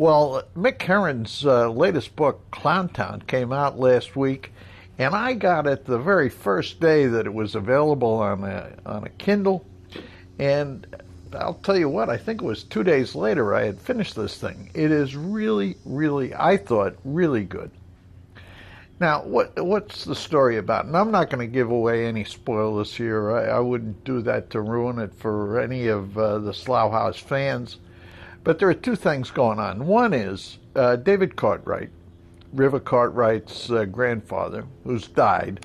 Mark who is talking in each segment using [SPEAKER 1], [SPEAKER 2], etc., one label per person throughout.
[SPEAKER 1] Well, Mick Herron's latest book, Clowntown, came out last week, and I got it the very first day that it was available on a Kindle. And I'll tell you what, I think it was 2 days later I had finished this thing. It is really, really, I thought, really good. Now, what's the story about? And I'm not going to give away any spoilers here. I wouldn't do that to ruin it for any of the Slough House fans. But there are two things going on. One is David Cartwright, River Cartwright's grandfather, who's died,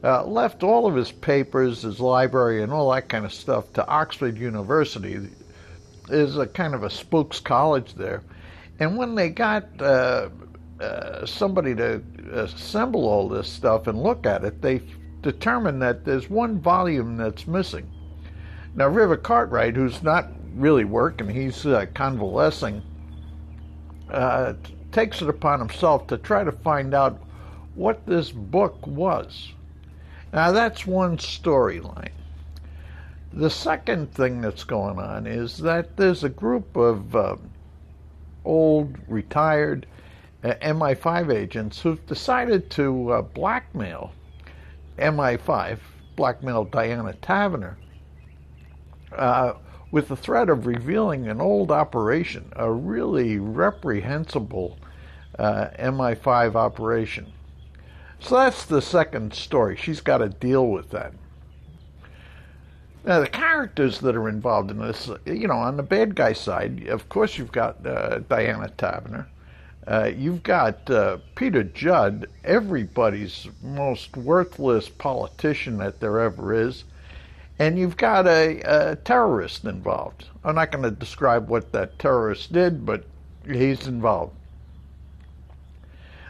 [SPEAKER 1] left all of his papers, his library, and all that kind of stuff to Oxford University. There's a kind of a spooks college there. And when they got somebody to assemble all this stuff and look at it, they determined that there's one volume that's missing. Now, River Cartwright, who's not really working, he's convalescing, takes it upon himself to try to find out what this book was. Now, that's one storyline. The second thing that's going on is that there's a group of old, retired MI5 agents who've decided to blackmail MI5, blackmail Diana Taverner, with the threat of revealing an old operation, a really reprehensible MI5 operation. So that's the second story. She's got to deal with that. Now, the characters that are involved in this, on the bad guy side, of course you've got Diana Taverner. You've got Peter Judd, everybody's most worthless politician that there ever is. And you've got a terrorist involved. I'm not going to describe what that terrorist did, but he's involved.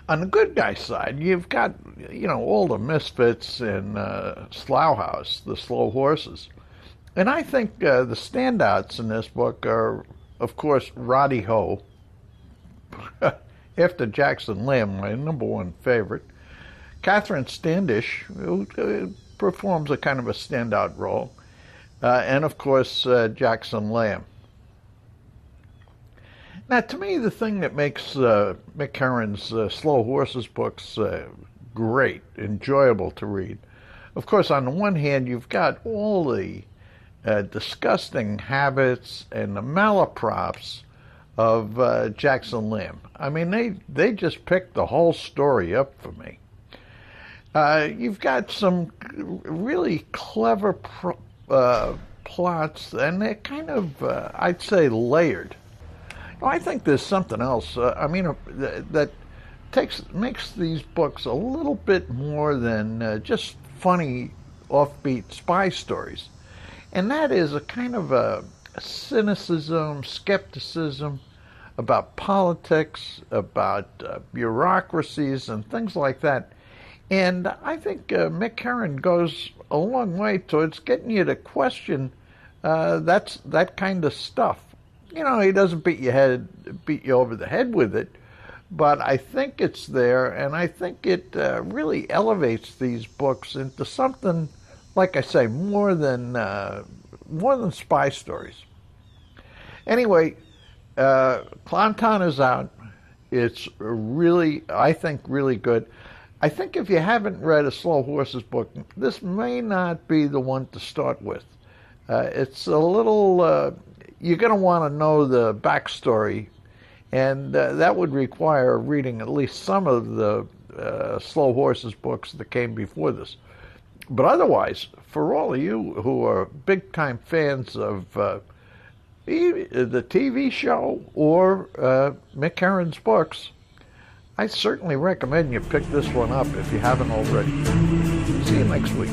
[SPEAKER 1] On the good guy side, you've got, all the misfits in Slough House, the slow horses. And I think the standouts in this book are, of course, Roddy Ho, after Jackson Lamb, my number one favorite. Catherine Standish, who performs a kind of a standout role, and of course Jackson Lamb. Now, to me, the thing that makes Mick Herron's Slow Horses books great, enjoyable to read, of course, on the one hand, you've got all the disgusting habits and the malaprops of Jackson Lamb. I mean, they just picked the whole story up for me. You've got some really clever plots, and they're kind of, I'd say, layered. I think there's something else, that makes these books a little bit more than just funny, offbeat spy stories. And that is a kind of a cynicism, skepticism about politics, about bureaucracies, and things like that. And I think Mick Herron goes a long way towards getting you to question that kind of stuff. He doesn't beat you over the head with it, but I think it's there, and I think it really elevates these books into something, like I say, more than spy stories. Anyway, Clowntown is out. It's really, I think, really good. I think if you haven't read a Slow Horses book, this may not be the one to start with. It's a little, you're going to want to know the backstory, and that would require reading at least some of the Slow Horses books that came before this. But otherwise, for all of you who are big-time fans of the TV show or Mick Herron's books, I certainly recommend you pick this one up if you haven't already. See you next week.